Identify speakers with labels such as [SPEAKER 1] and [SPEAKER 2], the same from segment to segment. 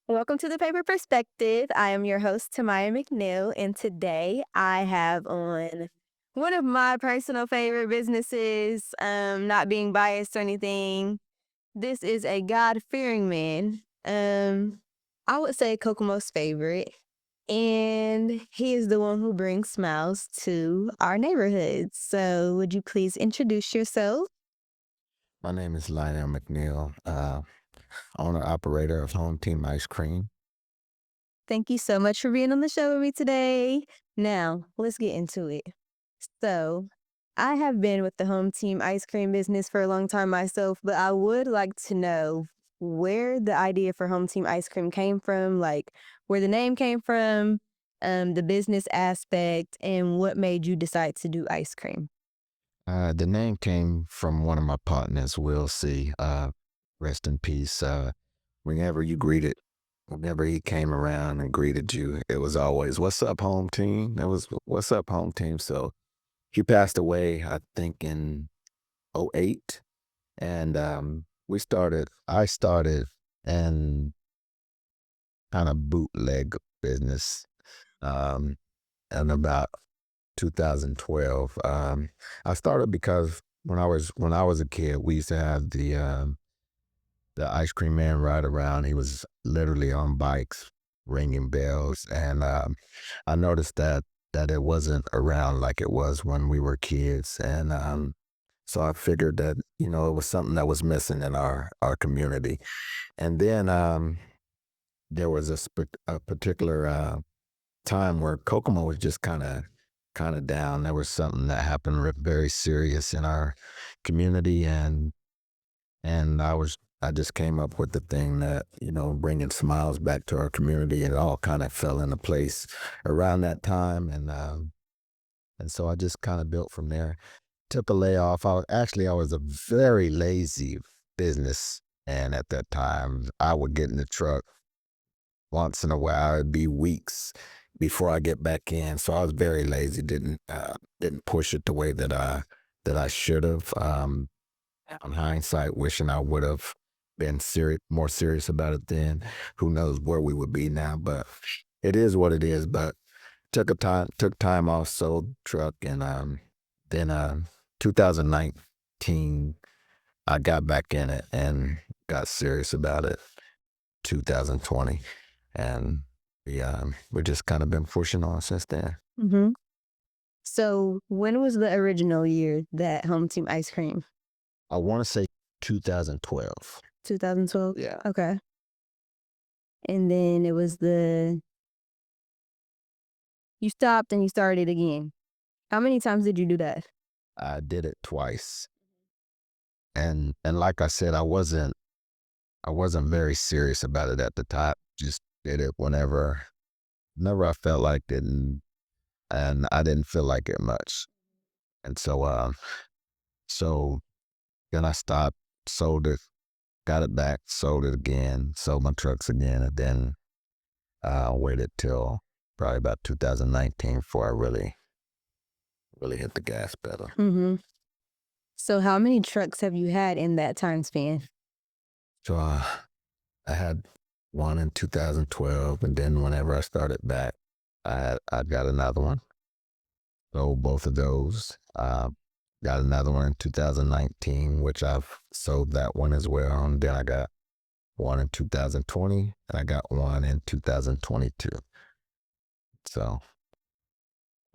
[SPEAKER 1] Welcome to the Paper Perspective. I am your host, Tamaya McNeil, and today I have on one of my personal favorite businesses, not being biased or anything. This is a God-fearing man. I would say Kokomo's favorite, and he is the one who brings smiles to our neighborhoods. So would you please introduce yourself?
[SPEAKER 2] My name is Lionel McNeil, owner operator of Hometeam Ice Cream.
[SPEAKER 1] Thank you so much for being on the show with me today. Now, let's get into it. So, I have been with the Home Team ice cream business for a long time myself, but I would like to know where the idea for Home Team ice cream came from, like where the name came from, the business aspect, and what made you decide to do ice cream.
[SPEAKER 2] The name came from one of my partners, Will C. Rest in peace. Whenever you greeted, whenever he came around and greeted you, it was always, "What's up, home team?" That was, "What's up, home team?" So he passed away, I think, in '08. And I started in kind of bootleg business um, in about 2012. I started because when I was a kid, we used to have the ice cream man ride around. He was literally on bikes, ringing bells, and I noticed that it wasn't around like it was when we were kids, and so I figured that it was something that was missing in our community. And then there was a particular time where Kokomo was just kind of down. There was something that happened very serious in our community, and I just came up with the thing that bringing smiles back to our community. It all kind of fell into place around that time, and so I just kind of built from there. Took a layoff. I was a very lazy business, and at that time, I would get in the truck once in a while. It'd be weeks before I get back in. So I was very lazy. Didn't push it the way that I should have. On hindsight, wishing I would have been more serious about it then. Who knows where we would be now? But it is what it is. But took time off, sold the truck, and then 2019, I got back in it and got serious about it. 2020, and we just kind of been pushing on since then.
[SPEAKER 1] Hmm. So, when was the original year that Home Team ice cream?
[SPEAKER 2] I want to say 2012.
[SPEAKER 1] 2012?
[SPEAKER 2] Yeah,
[SPEAKER 1] Okay. And then it was you stopped and you started again. How many times did you do that?
[SPEAKER 2] I did it twice, and like I said, I wasn't very serious about it at the time. Just did it whenever I felt like it, and I didn't feel like it much. And so then I stopped, sold it, got it back, sold it again, sold my trucks again, and then waited till probably about 2019 before I really hit the gas pedal.
[SPEAKER 1] Mhm. So how many trucks have you had in that time span?
[SPEAKER 2] So I had one in 2012, and then whenever I started back, I got another one. Sold both of those. Got another one in 2019, which I've sold that one as well. And then I got one in 2020, and I got one in 2022. So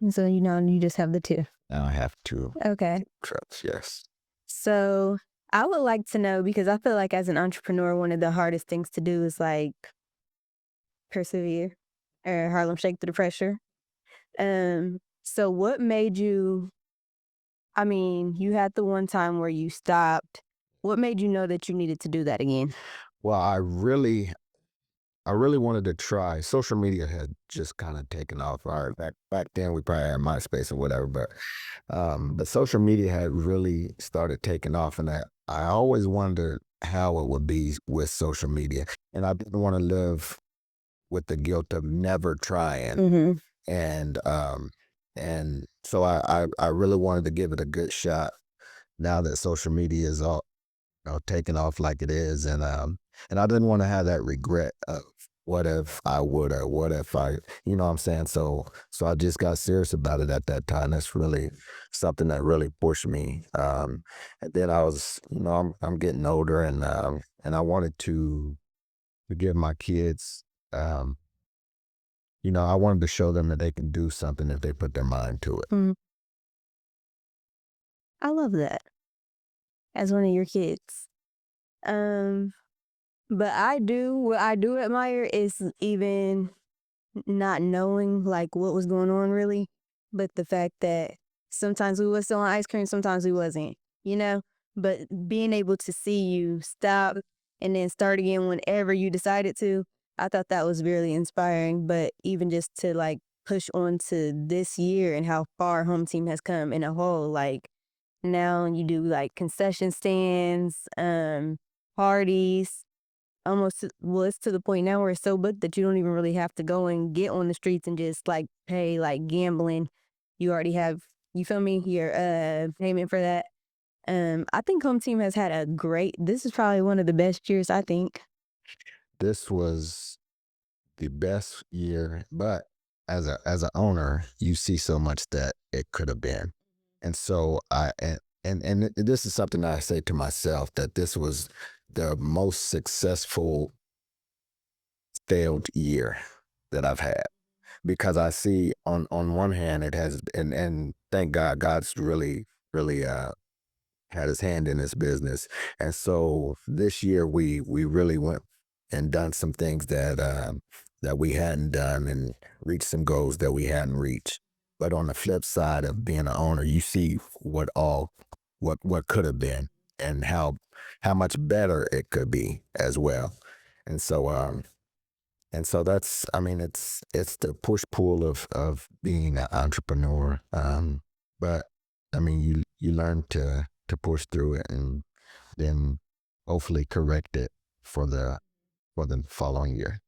[SPEAKER 1] And so you just have the 2.
[SPEAKER 2] now I have two
[SPEAKER 1] Okay.
[SPEAKER 2] trucks. Yes.
[SPEAKER 1] So I would like to know because I feel like as an entrepreneur, one of the hardest things to do is like persevere or Harlem shake through the pressure. So what made you I mean, you had the one time where you stopped. What made you know that you needed to do that again?
[SPEAKER 2] Well, I really wanted to try. Social media had just kind of taken off. All right, back then we probably had MySpace or whatever, but social media had really started taking off, and I always wondered how it would be with social media, and I didn't want to live with the guilt of never trying,
[SPEAKER 1] Mhm.
[SPEAKER 2] and so I really wanted to give it a good shot. Now that social media is all taking off like it is, and I didn't want to have that regret of what if I would, or what if I, you know what I'm saying? So I just got serious about it at that time. That's really something that really pushed me. And then I was, I'm getting older, and I wanted to give my kids, um, I wanted to show them that they can do something if they put their mind to it.
[SPEAKER 1] Mm, I love that as one of your kids. Um, but what I do admire is even not knowing like what was going on really, but the fact that sometimes we was selling ice cream, sometimes we wasn't, you know? But being able to see you stop and then start again whenever you decided to, I thought that was really inspiring. But even just to like push on to this year and how far Home Team has come in a whole, like now you do like concession stands, parties, well, it's to the point now where it's so booked that you don't even really have to go and get on the streets and just like pay like gambling. You already have, you feel me, your payment for that. I think Home Team has had a great, this is probably one of the best years, I think.
[SPEAKER 2] This was the best year, but as an owner, you see so much that it could have been. And so this is something I say to myself, that this was the most successful failed year that I've had, because I see on one hand it has, and thank God, God's really had his hand in this business. And so this year we really went and done some things that we hadn't done, and reached some goals that we hadn't reached. But on the flip side of being an owner, you see what could have been, and how much better it could be as well. And so that's, I mean, it's the push pull of being an entrepreneur. But I mean, you learn to push through it, and then hopefully correct it for the following year.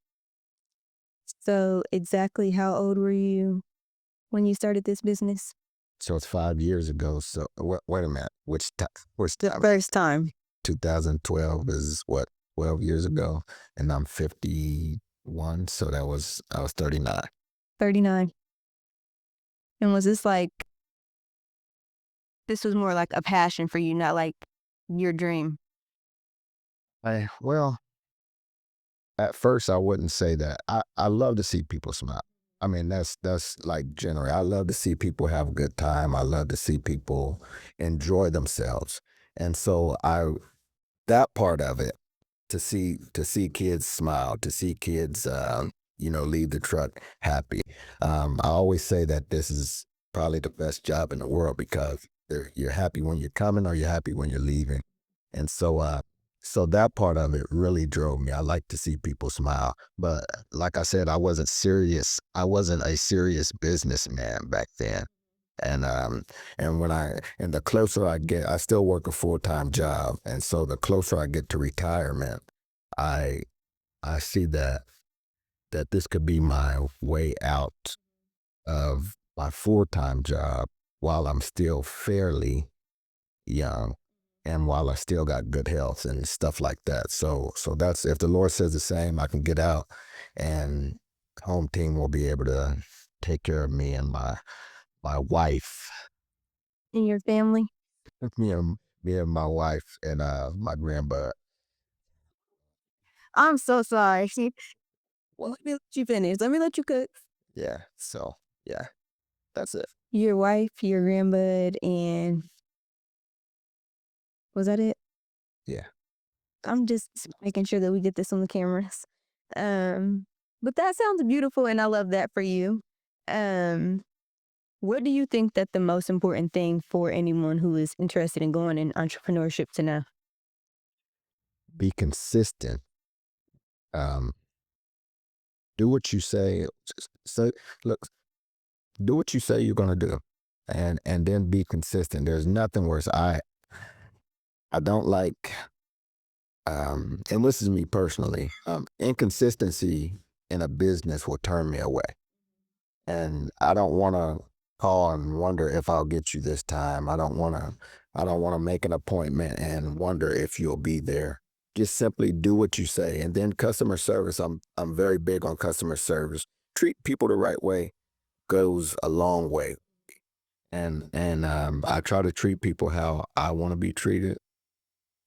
[SPEAKER 1] So, exactly how old were you when you started this business?
[SPEAKER 2] So it's 5 years ago. So wait a minute, which
[SPEAKER 1] The
[SPEAKER 2] time?
[SPEAKER 1] first time.
[SPEAKER 2] 2012 is what, 12 years ago, and I'm 51. So I was 39.
[SPEAKER 1] 39. And was this like, this was more like a passion for you, not like your dream?
[SPEAKER 2] Well, at first, I wouldn't say that. I love to see people smile. I mean, that's like general. I love to see people have a good time. I love to see people enjoy themselves. And so that part of it, to see kids smile, to see kids leave the truck happy. I always say that this is probably the best job in the world, because you're happy when you're coming, or you're happy when you're leaving. And so that part of it really drove me. I like to see people smile. But like I said, I wasn't serious. I wasn't a serious businessman back then. And the closer I get, I still work a full-time job. And so the closer I get to retirement, I I see that this could be my way out of my full-time job while I'm still fairly young, and while I still got good health and stuff like that. So that's, if the Lord says the same, I can get out, and Home Team will be able to take care of me and my wife,
[SPEAKER 1] In your family?
[SPEAKER 2] me and my wife, and my grandbud.
[SPEAKER 1] I'm so sorry. Well, let me let you finish. Let me let you cook.
[SPEAKER 2] Yeah. So yeah, that's it.
[SPEAKER 1] Your wife, your grandbud, and was that it?
[SPEAKER 2] Yeah.
[SPEAKER 1] I'm just making sure that we get this on the cameras. Um, but that sounds beautiful, and I love that for you. Um, what do you think that the most important thing for anyone who is interested in going in entrepreneurship to know?
[SPEAKER 2] Be consistent. Um, do what you say. So look, do what you say you're gonna do, and then be consistent. There's nothing worse. I don't like, and this is me personally. Inconsistency in a business will turn me away, and I don't want to call and wonder if I'll get you this time. I don't want to. I don't want to make an appointment and wonder if you'll be there. just simply do what you say. And then customer service, I'm very big on customer service. Treat people the right way goes a long way. And I try to treat people how I want to be treated.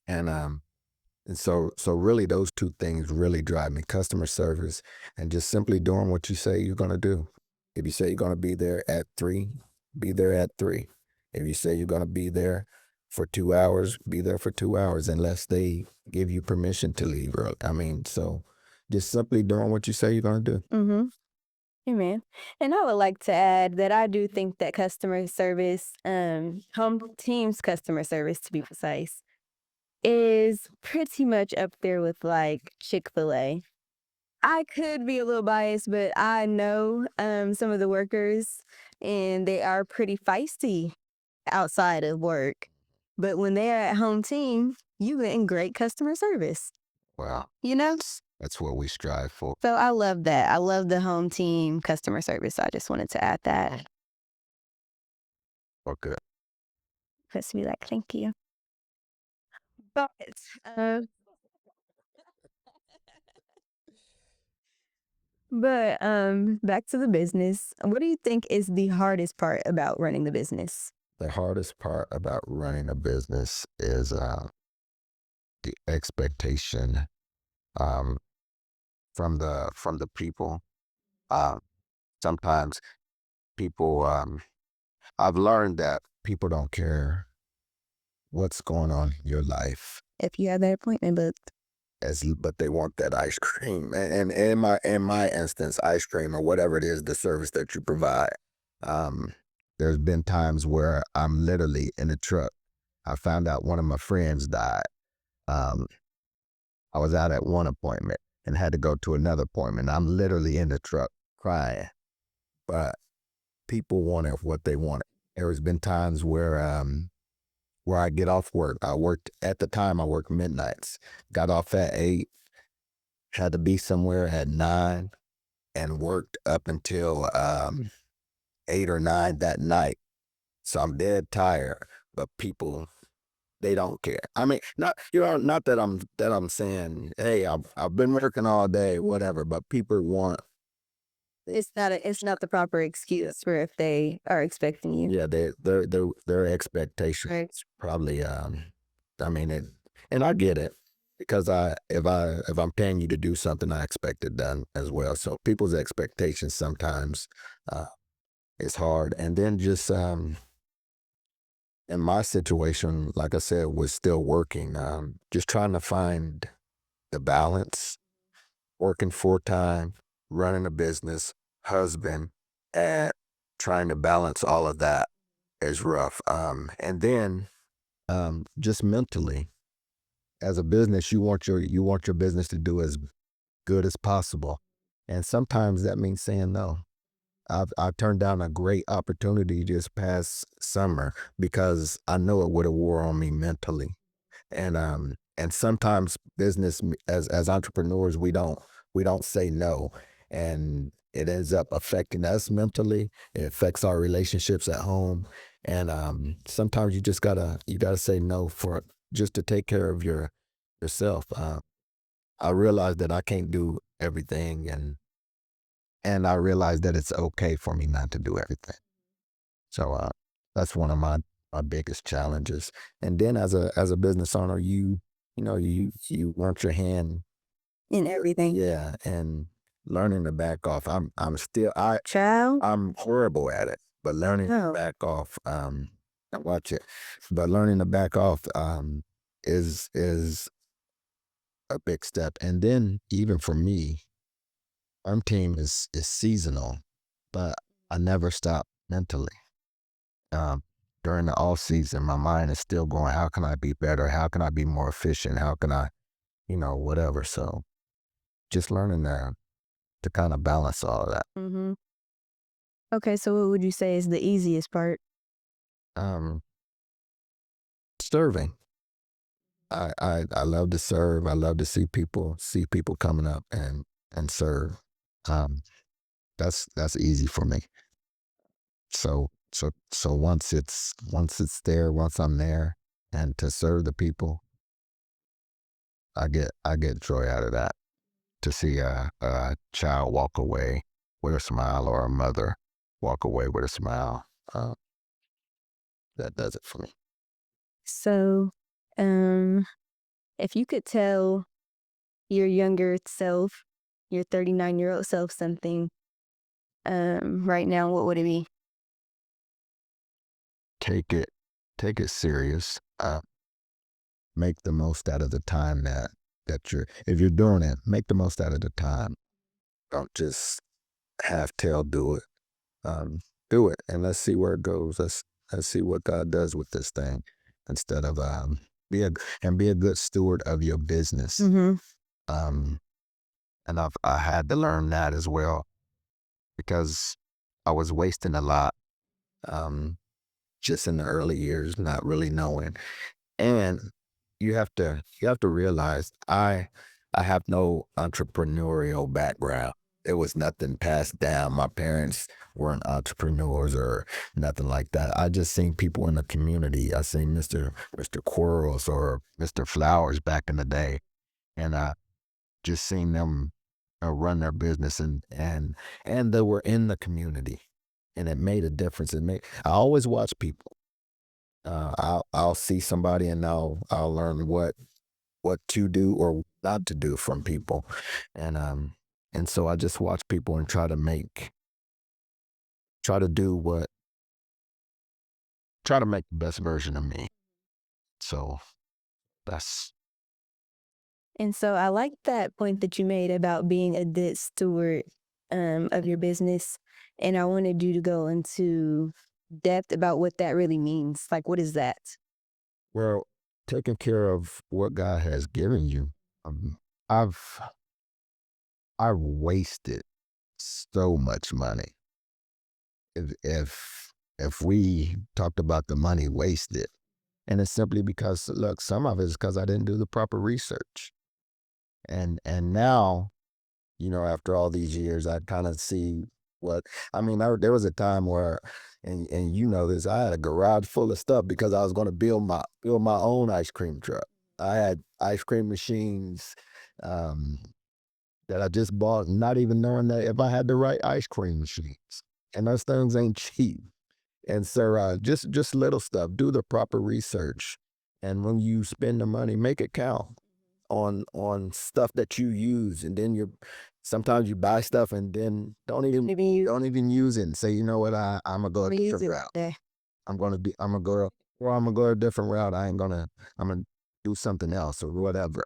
[SPEAKER 2] And so really those two things really drive me: customer service and just simply doing what you say you're gonna do. If you say you're gonna be there at 3, be there at 3. If you say you're gonna be there for 2 hours, be there for 2 hours unless they give you permission to leave early. I mean, so just simply doing what you say you're gonna do.
[SPEAKER 1] Mm-hmm. Amen. And I would like to add that I do think that customer service, home team's customer service to be precise, is pretty much up there with like Chick-fil-A. I could be a little biased, but I know some of the workers and they are pretty feisty outside of work. But when they're at home team, you getting great customer service,
[SPEAKER 2] Well,
[SPEAKER 1] you know?
[SPEAKER 2] that's what we strive for.
[SPEAKER 1] So I love that. I love the home team customer service. I just wanted to add that.
[SPEAKER 2] Okay.
[SPEAKER 1] Just to be like, thank you. But uh, back to the business. What do you think is the hardest part about running the business?
[SPEAKER 2] The hardest part about running a business is the expectation um, from the people. Uh, Sometimes people, I've learned that people don't care what's going on in your life,
[SPEAKER 1] If you have that appointment booked.
[SPEAKER 2] but they want that ice cream. And in my instance, ice cream or whatever it is, the service that you provide. Um, there's been times where I'm literally in a truck. I found out one of my friends died. Um, I was out at one appointment and had to go to another appointment. I'm literally in the truck crying, but people wanted what they wanted. There has been times where I get off work. I worked at the time. I worked midnights. Got off at 8. Had to be somewhere at 9, and worked up until 8 or 9 that night. So I'm dead tired, but people, they don't care. I mean, not that I'm saying, hey, I've been working all day, whatever. But people want,
[SPEAKER 1] It's not the proper excuse for if they are expecting you.
[SPEAKER 2] yeah, their
[SPEAKER 1] Right.
[SPEAKER 2] expectations probably. I mean it, and I get it because if I'm paying you to do something, I expect it done as well. So people's expectations sometimes uh, is hard, and then just in my situation, like I said, was still working, just trying to find the balance, working full time, running a business, husband, and trying to balance all of that is rough. And then just mentally, as a business, you want your business to do as good as possible, and sometimes that means saying no. I turned down a great opportunity this past summer because I know it would have wore on me mentally. And sometimes as entrepreneurs, we don't say no, and it ends up affecting us mentally. It affects our relationships at home, and sometimes you gotta say no for just to take care of yourself. I realize that I can't do everything, and I realize that it's okay for me not to do everything. So that's one of my biggest challenges. And then as a business owner, you want your hand,
[SPEAKER 1] In everything.
[SPEAKER 2] yeah, and learning to back off. I'm still
[SPEAKER 1] Child?
[SPEAKER 2] I'm horrible at it, but learning to
[SPEAKER 1] No.
[SPEAKER 2] back off, watch it. But learning to back off is a big step. And then even for me, our team is seasonal, but I never stop mentally. um, During the off season, my mind is still going, how can I be better? How can I be more efficient? How can I, whatever. So just learning to kind of balance all of that.
[SPEAKER 1] Mm-hmm. Okay, so what would you say is the easiest part?
[SPEAKER 2] Um, Serving. I love to serve. I love to see people coming up and serve. Um, that's easy for me. So once I'm there and to serve the people, I get joy out of that. To see a child walk away with a smile or a mother walk away with a smile, uh, that does it for me.
[SPEAKER 1] So, um, if you could tell your younger self, your 39-year-old self something, right now, what would it be?
[SPEAKER 2] Take it, take it serious. Make the most out of the time that you're. If you're doing it, make the most out of the time. Don't just half tail do it. Um, do it, and let's see where it goes. Let's see what God does with this thing. Instead of be a good steward of your business.
[SPEAKER 1] Mhm.
[SPEAKER 2] Um, and I had to learn that as well because I was wasting a lot um, just in the early years, not really knowing. And you have to realize I have no entrepreneurial background. There was nothing passed down. My parents weren't entrepreneurs or nothing like that. I just seen people in the community. I seen Mr. Quarles or Mr. Flowers back in the day, and I just seen them run their business and they were in the community, and it made a difference. I always watch people. I'll see somebody and I'll learn what to do or not to do from people, and so I just watch people and try to do what try to make the best version of me. So that's
[SPEAKER 1] And so I like that point that you made about being a good steward of your business. And I wanted you to go into depth about what that really means. Like, what is that?
[SPEAKER 2] well taking care of what God has given you. Um, I've I've wasted so much money. If we talked about the money wasted, and it's simply because look, some of it is because I didn't do the proper research, and now after all these years, I kind of see what I mean. There was a time where, and you know this, I had a garage full of stuff because I was going to build my own ice cream truck. I had ice cream machines um, that I just bought, not even knowing that if I had the right ice cream machines, and those things ain't cheap. And so, just little stuff. Do the proper research, and when you spend the money, make it count on stuff that you use, and then sometimes you buy stuff and then
[SPEAKER 1] Maybe you
[SPEAKER 2] don't even use it, and say, you know what, I'm gonna go a
[SPEAKER 1] use
[SPEAKER 2] different
[SPEAKER 1] it
[SPEAKER 2] route.
[SPEAKER 1] there.
[SPEAKER 2] I'm gonna go a different route. I'm gonna do something else or whatever.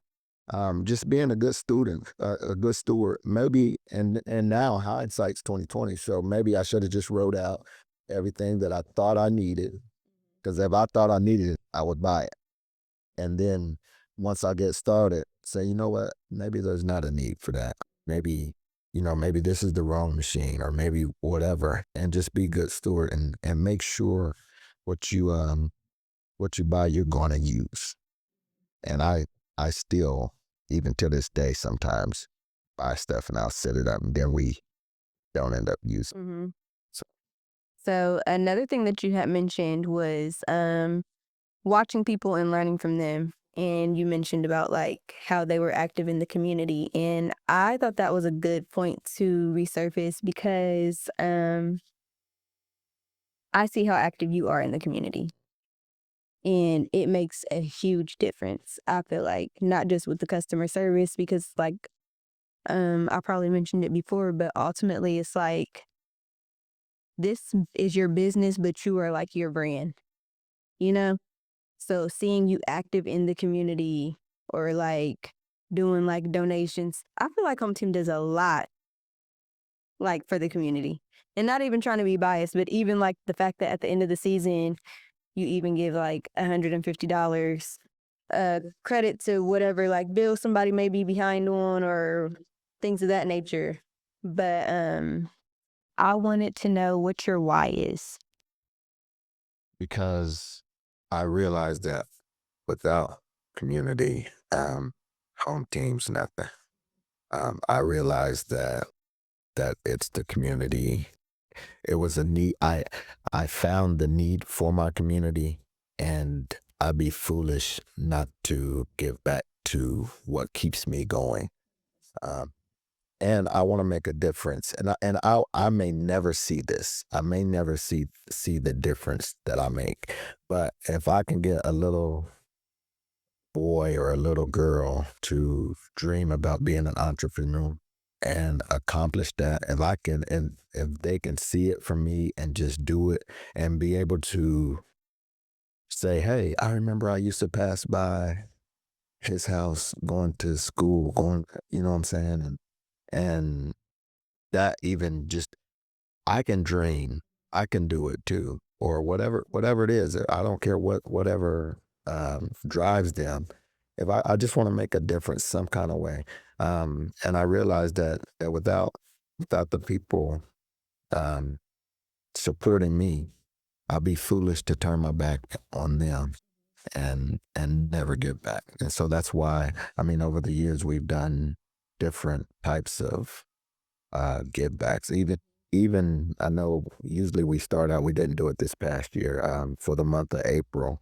[SPEAKER 2] Just being a good student, a good steward. Maybe, and now hindsight's 2020. So maybe I should have just wrote out everything that I thought I needed. Because if I thought I needed it, I would buy it. And then once I get started, say, you know what? Maybe there's not a need for that. Maybe, maybe this is the wrong machine or maybe whatever. And just be good steward and make sure what you buy you're gonna use. And I still, even to this day, sometimes buy stuff and I'll set it up and then we don't end up using it.
[SPEAKER 1] Hmm.
[SPEAKER 2] So
[SPEAKER 1] So another thing that you had mentioned was watching people and learning from them. And you mentioned about like how they were active in the community. And I thought that was a good point to resurface because I see how active you are in the community. And it makes a huge difference. I feel like not just with the customer service, because like I probably mentioned it before, but ultimately it's like this is your business, but you are like your brand, you know? So seeing you active in the community or like doing like donations, I feel like Home Team does a lot like for the community. And not even trying to be biased, but even like the fact that at the end of the season, you even give like $150 credit to whatever like bill somebody may be behind on or things of that nature. But I wanted to know what your why is.
[SPEAKER 2] because I realized that without community, home teams, nothing. I realized that it's the community. It was a need. I found the need for my community, and I'd be foolish not to give back to what keeps me going. Um, and I want to make a difference. And I may never see this. I may never see the difference that I make. But if I can get a little boy or a little girl to dream about being an entrepreneur and accomplish that, if I can, and if they can see it from me and just do it and be able to say, hey, I remember I used to pass by his house going to school, going, you know what I'm saying? And that even just, I can dream, I can do it too, or whatever it is. I don't care whatever drives them. If I just want to make a difference some kind of way. And I realized that without the people um, supporting me, I'll be foolish to turn my back on them and never give back. And so that's why, I mean, over the years we've done different types of give backs. Even I know usually we start out. We didn't do it this past year for the month of April.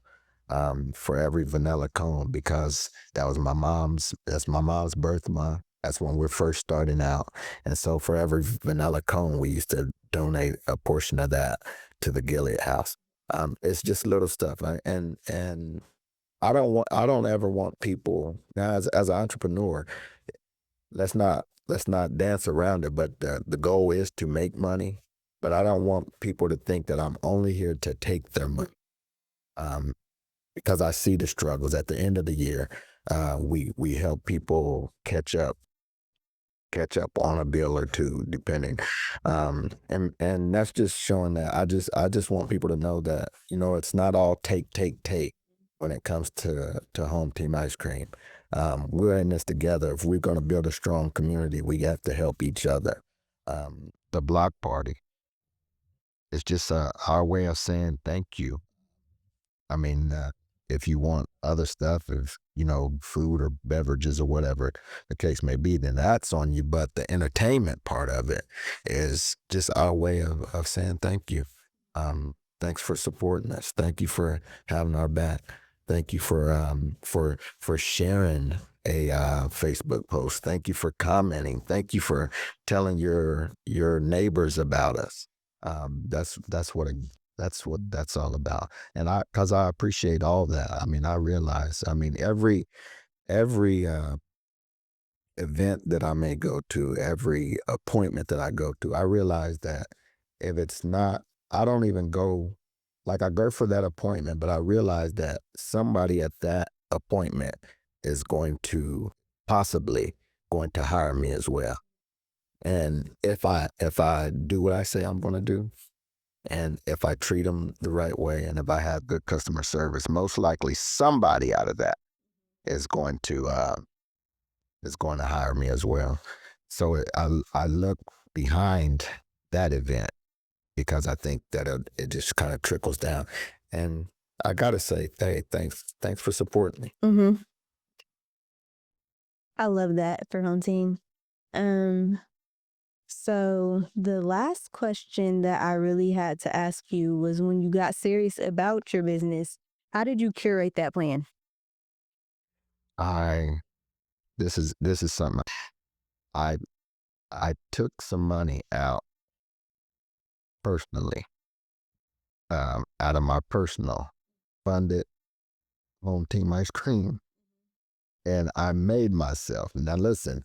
[SPEAKER 2] For every vanilla cone because that's my mom's birth month. That's when we're first starting out. And so for every vanilla cone, we used to donate a portion of that to the Gilead House. It's just little stuff. And I don't ever want people now as an entrepreneur, let's not dance around it, but the goal is to make money. But I don't want people to think that I'm only here to take their money. Um, because I see the struggles at the end of the year. We help people catch up on a bill or two, depending. And that's just showing that I just want people to know that it's not all take when it comes to Home Team Ice Cream. We're in this together. If we're going to build a strong community, we have to help each other. The block party is just our way of saying thank you. I mean, if you want other stuff, if food or beverages or whatever the case may be, then that's on you. But the entertainment part of it is just our way of saying thank you. Thanks for supporting us. Thank you for having our back. Thank you for sharing a Facebook post. Thank you for commenting. Thank you for telling your neighbors about us. That's what that's all about. And because I appreciate all that. I mean, I realize, I mean, every event that I may go to, every appointment that I go to, I realize that if it's not, I don't even go, like I go for that appointment, but I realize that somebody at that appointment is possibly going to hire me as well. And if I do what I say I'm going to do, and if I treat them the right way, and if I have good customer service, most likely somebody out of that is going to hire me as well. So I look behind that event because I think that it just kind of trickles down. And I gotta say, hey, thanks for supporting me.
[SPEAKER 1] Hmm. I love that for Home Team. Um, so the last question that I really had to ask you was when you got serious about your business, how did you curate that plan?
[SPEAKER 2] I this is something I I took some money out personally, out of my personal funded home team ice cream. And I made myself. Now, listen,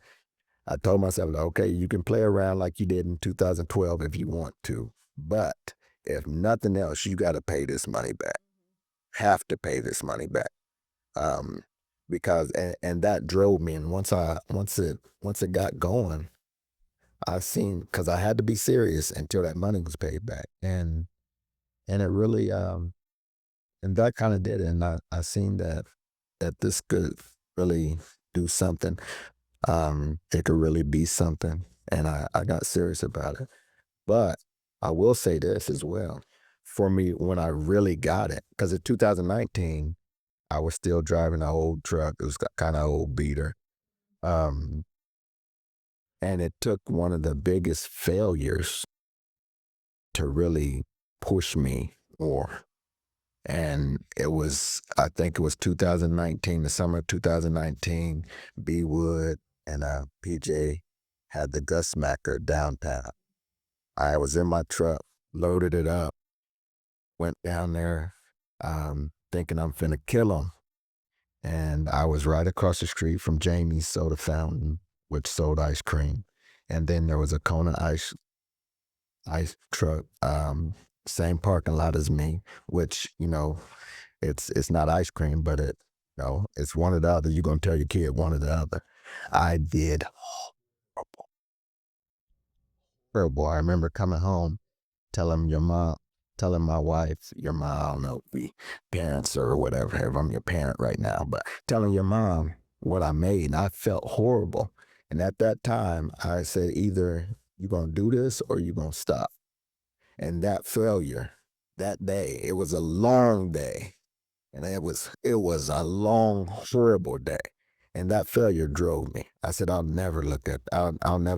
[SPEAKER 2] I told myself, okay, you can play around like you did in 2012 if you want to. But if nothing else, you got to pay this money back. Have to pay this money back. Um, and that drove me. And once it got going, I've seen, because I had to be serious until that money was paid back. And it really, and that kind of did it. And I seen that this could really do something. It could really be something. And I got serious about it. But I will say this as well. For me, when I really got it, because in 2019, I was still driving an old truck. It was kind of old beater. Um, and it took one of the biggest failures to really push me more. And I think it was 2019, the summer of 2019. B Wood and PJ had the Gus Smacker downtown. I was in my truck, loaded it up, went down there, thinking I'm finna kill him. And I was right across the street from Jamie's Soda Fountain, which sold ice cream. And then there was a Kona ice truck, same parking lot as me, which, it's not ice cream, but it's one or the other. You're gonna tell your kid one or the other. I did horrible. I remember coming home, telling your mom, telling my wife, your mom, I don't know, be parents or whatever, if I'm your parent right now, but telling your mom what I made, and I felt horrible. And at that time, I said, either you're gonna do this or you're gonna stop. And that failure, that day, it was a long day. And it was a long, horrible day. And that failure drove me. I said, I'll never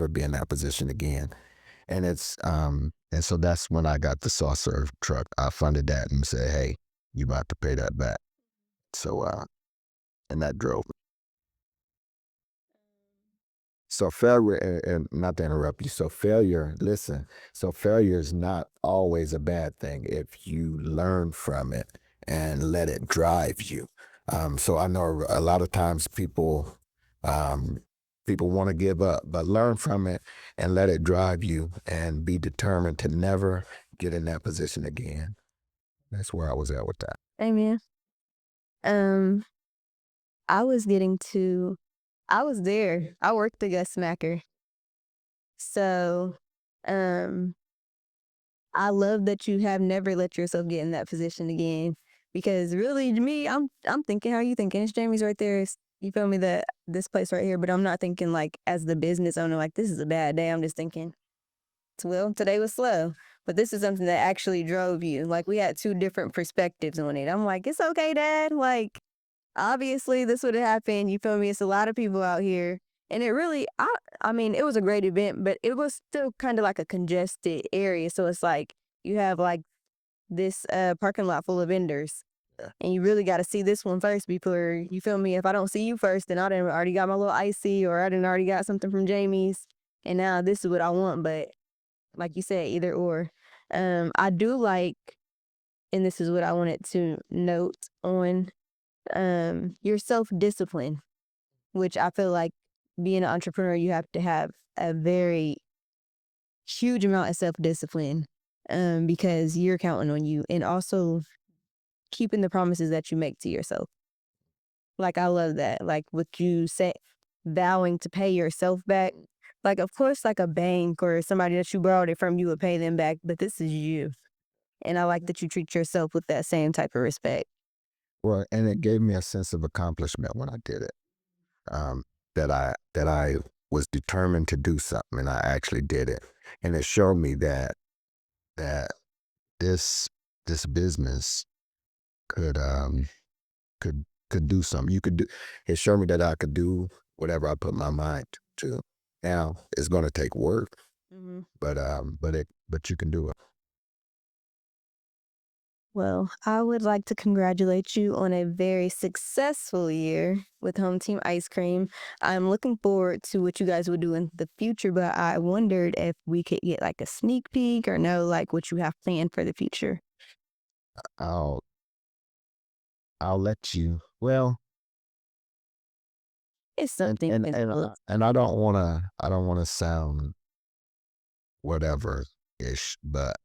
[SPEAKER 2] be in that position again. And so that's when I got the soft serve truck. I funded that and said, hey, you about to pay that back. So and that drove me. So failure, and not to interrupt you. So failure, listen. So failure is not always a bad thing if you learn from it and let it drive you. So I know a lot of times um, people want to give up, but learn from it and let it drive you, and be determined to never get in that position again. That's where I was at with that.
[SPEAKER 1] Amen. Um, I was getting to I was there. I worked the Gus Smacker. So, um, I love that you have never let yourself get in that position again. Because really, to me, I'm thinking how you thinking. It's Jamie's right there. You feel me? That this place right here. But I'm not thinking like as the business owner, like this is a bad day. I'm just thinking, well, today was slow. But this is something that actually drove you. Like we had two different perspectives on it. I'm like, it's okay, Dad. Like obviously this would have happened. You feel me? It's a lot of people out here. And it really, I mean, it was a great event, but it was still kind of like a congested area. So it's like you have like this parking lot full of vendors.
[SPEAKER 2] Yeah.
[SPEAKER 1] And you really got to see this one first before you feel me. If I don't see you first, then I done already got my little icy, or I done already got something from Jamie's, and now this is what I want. But like you said, either or. I do like, and this is what I wanted to note on, your self discipline, which I feel like being an entrepreneur, you have to have a very huge amount of self discipline, because you're counting on you, and also keeping the promises that you make to yourself. Like, I love that. Like, what you say, vowing to pay yourself back. Like, of course, like a bank or somebody that you borrowed it from, you would pay them back, but this is you. And I like that you treat yourself with that same type of respect.
[SPEAKER 2] Well, and it gave me a sense of accomplishment when I did it. Um, that I was determined to do something, and I actually did it. And it showed me that this this business could could do something. You could do. It showed me that I could do whatever I put my mind to. Now it's going to take work,
[SPEAKER 1] hmm
[SPEAKER 2] but you can do it.
[SPEAKER 1] Well, I would like to congratulate you on a very successful year with Home Team Ice Cream. I'm looking forward to what you guys will do in the future, but I wondered if we could get like a sneak peek or know like what you have planned for the future.
[SPEAKER 2] I'll I'll let you. Well,
[SPEAKER 1] It's
[SPEAKER 2] and
[SPEAKER 1] something
[SPEAKER 2] and
[SPEAKER 1] in
[SPEAKER 2] and
[SPEAKER 1] the
[SPEAKER 2] I,
[SPEAKER 1] books.
[SPEAKER 2] and I don't wanna sound whatever ish, but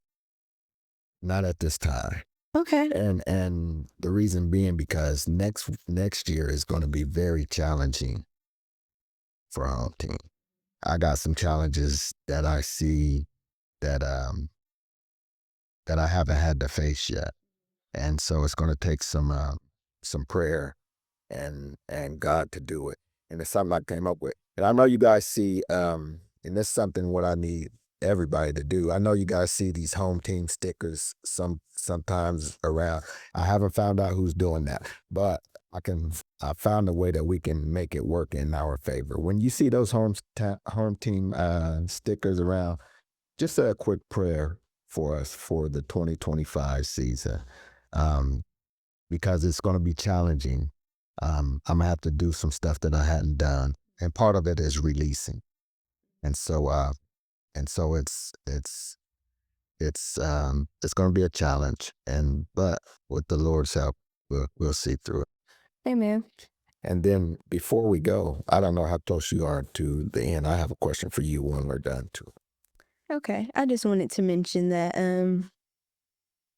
[SPEAKER 2] not at this time.
[SPEAKER 1] Okay.
[SPEAKER 2] And the reason being because next year is going to be very challenging for our home team. I got some challenges that I see that that I haven't had to face yet, and so it's going to take some prayer and God to do it. And it's something I came up with. And I know you guys see, and this is something what I need everybody to do. I know you guys see these home team stickers sometimes around. I haven't found out who's doing that, but I found a way that we can make it work in our favor. When you see those home team stickers around, just say a quick prayer for us for the 2025 season. because it's going to be challenging. I'm gonna have to do some stuff that I hadn't done, and part of it is releasing. And so, it's going to be a challenge, and but with the Lord's help, we'll see through it.
[SPEAKER 1] Amen.
[SPEAKER 2] And then before we go, I don't know how close you are to the end. I have a question for you when we're done too.
[SPEAKER 1] Okay. I just wanted to mention that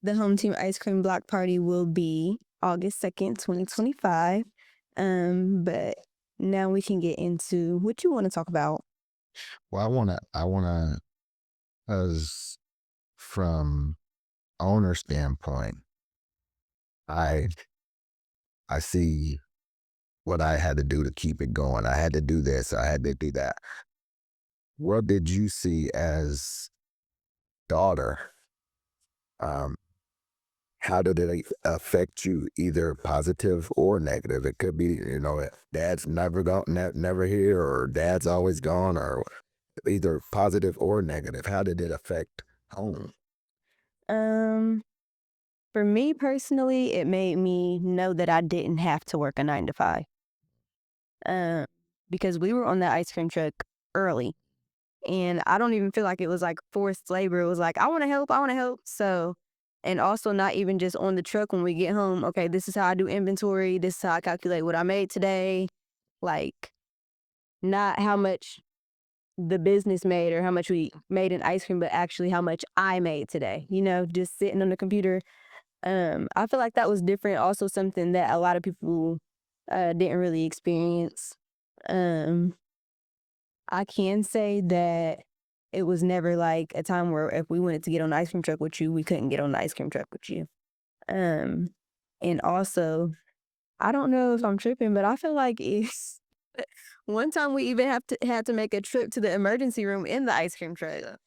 [SPEAKER 1] the Home Team Ice Cream Block Party will be August 2nd, 2025. But now we can get into what you want to talk about.
[SPEAKER 2] Well, I wanna, as from owner standpoint, I I see what I had to do to keep it going. I had to do this. I had to do that. What did you see as daughter? Um, how did it affect you, either positive or negative? It could be, dad's never gone, never here, or dad's always gone, or either positive or negative. How did it affect home?
[SPEAKER 1] Um, for me personally, it made me know that I didn't have to work a 9 to 5. Um, because we were on that ice cream truck early. And I don't even feel like it was like forced labor. It was like, I want to help. I want to help. So, and also not even just on the truck when we get home. Okay, this is how I do inventory. This is how I calculate what I made today. Like, not how much the business made or how much we made in ice cream, but actually how much I made today, just sitting on the computer. I feel like that was different. Also, something that a lot of people didn't really experience. Um, I can say that it was never like a time where if we wanted to get on the ice cream truck with you, we couldn't get on the ice cream truck with you. Um, and also, I don't know if I'm tripping, but I feel like it's one time we even have to had to make a trip to the emergency room in the ice cream truck.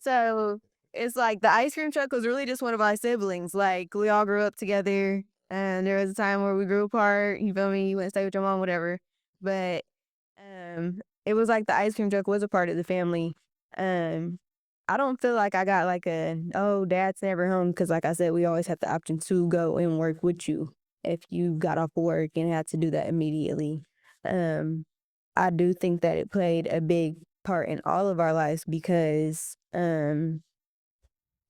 [SPEAKER 1] So it's like the ice cream truck was really just one of our siblings. Like we all grew up together, and there was a time where we grew apart. You feel me? You went to stay with your mom, whatever. But it was like the ice cream truck was a part of the family. Um, I don't feel like I got like a oh dad's never home because like I said, we always had the option to go and work with you if you got off work and had to do that immediately. Um, I do think that it played a big part in all of our lives because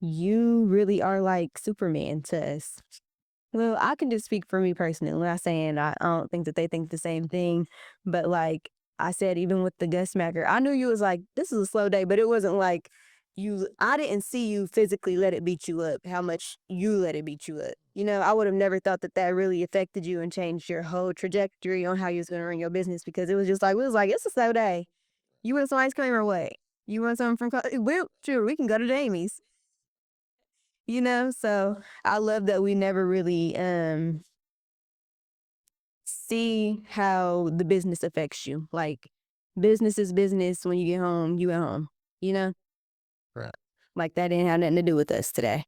[SPEAKER 1] you really are like Superman to us. Well, I can just speak for me personally. I'm not saying I don't think that they think the same thing, but like I said, even with the Gus Smacker, I knew you was like, this is a slow day, but it wasn't like I didn't see you physically let it beat you up, how much you let it beat you up. I would have never thought that that really affected you and changed your whole trajectory on how you was going to run your business because it was just like, we was like, it's a slow day. You want some ice cream or what? You want something from, well, sure, we can go to Jamie's, So I love that we never really, see how the business affects you. Like, business is business. When you get home, you at home, you know?
[SPEAKER 2] Right.
[SPEAKER 1] Like, that didn't have nothing to do with us today.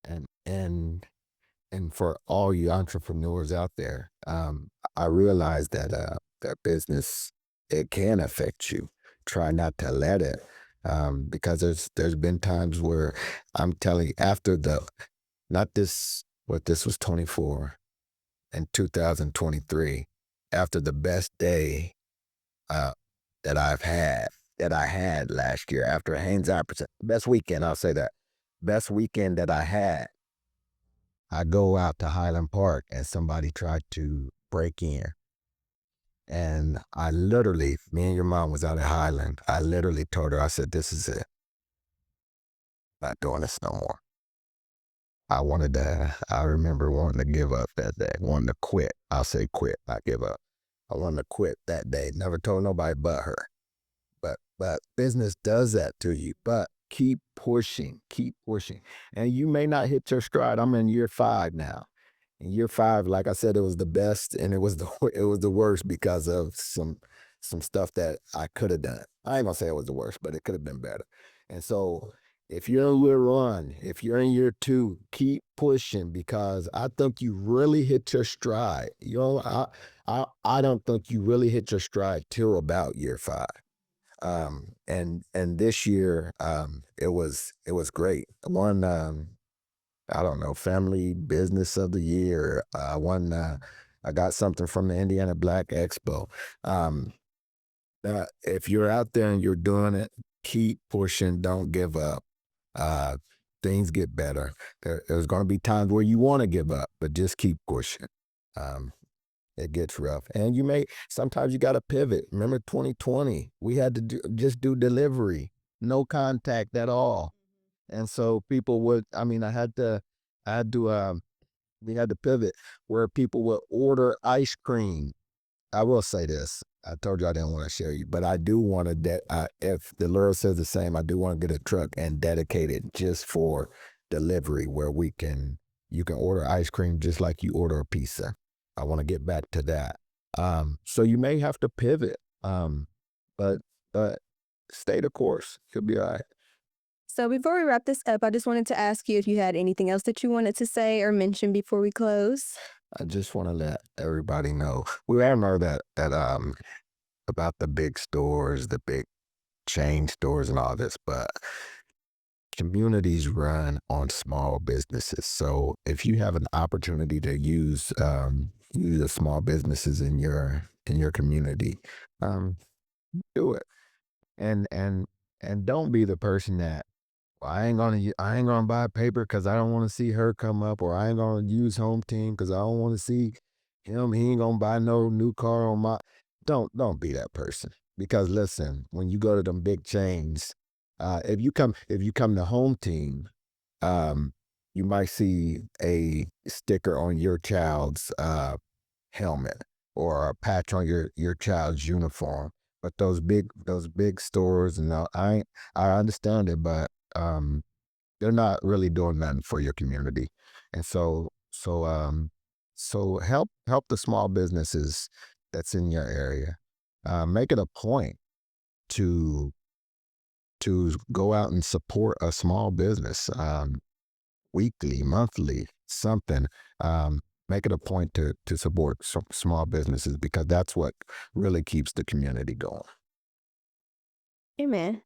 [SPEAKER 2] And for all you entrepreneurs out there, I realize that that business, it can affect you. Try not to let it, because there's been times where I'm telling you, after the not this what this was 24 and 2023, after the best day uh, that I had last year, after a hands on percent best weekend, I'll say that best weekend that I had. I go out to Highland Park and somebody tried to break in. And I literally, me and your mom was out at Highland. I literally told her, I said, this is it. Not doing this no more. I remember wanting to give up that day, wanting to quit. I'll say quit, not give up. I wanted to quit that day. Never told nobody but her. But business does that to you. But keep pushing, keep pushing. And you may not hit your stride. I'm in year 5 now. In year 5, like I said, it was the best and it was the it was the worst because of some stuff that I could have done. I ain't gonna say it was the worst, but it could have been better. And so if you're in year 1, if you're in year 2, keep pushing because I think you really hit your stride. I don't think you really hit your stride till about year 5. And this year, it was great. One, I don't know, family business of the year. I got something from the Indiana Black Expo. Um, if you're out there and you're doing it, keep pushing. Don't give up. Uh, Things get better. There's going to be times where you want to give up, but just keep pushing. Um, it gets rough, and you may sometimes you got to pivot. Remember 2020? We had to just do delivery, no contact at all, and so people would. I mean, I had to. We had to pivot where people would order ice cream. I will say this. I told you I didn't want to share you, but I do want to. If the Lord says the same, I do want to get a truck and dedicate it just for delivery, where you can order ice cream just like you order a pizza. I want to get back to that. So you may have to pivot, but but stay the course. You'll be all right.
[SPEAKER 1] So before we wrap this up, I just wanted to ask you if you had anything else that you wanted to say or mention before we close.
[SPEAKER 2] I just want to let everybody know. We all know that about the big stores, the big chain stores and all this, but communities run on small businesses. So if you have an opportunity to use the small businesses in your community, um, do it. And don't be the person that, "Well, I ain't gonna buy paper because I don't want to see her come up, or I ain't gonna use Hometeam because I don't want to see him. He ain't gonna buy no new car on my." Don't be that person, because listen, when you go to them big chains, if you come to Hometeam, um, you might see a sticker on your child's helmet, or a patch on your child's uniform. But those big stores, and I understand it, but they're not really doing nothing for your community. And so help the small businesses that's in your area. Make it a point to go out and support a small business, weekly, monthly, something. Um, Make it a point to support small businesses, because that's what really keeps the community going.
[SPEAKER 1] Amen.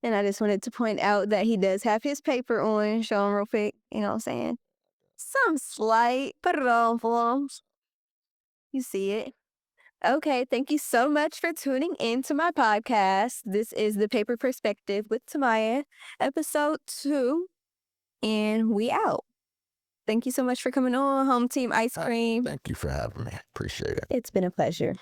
[SPEAKER 1] And I just wanted to point out that he does have his paper on. Show him real quick. You know what I'm saying? Some slight problems. You see it. Okay, thank you so much for tuning in to my podcast. This is The Paper Perspective with Tamaya, episode 2, and we out. Thank you so much for coming on, Home Team Ice Cream.
[SPEAKER 2] Thank you for having me. Appreciate it.
[SPEAKER 1] It's been a pleasure.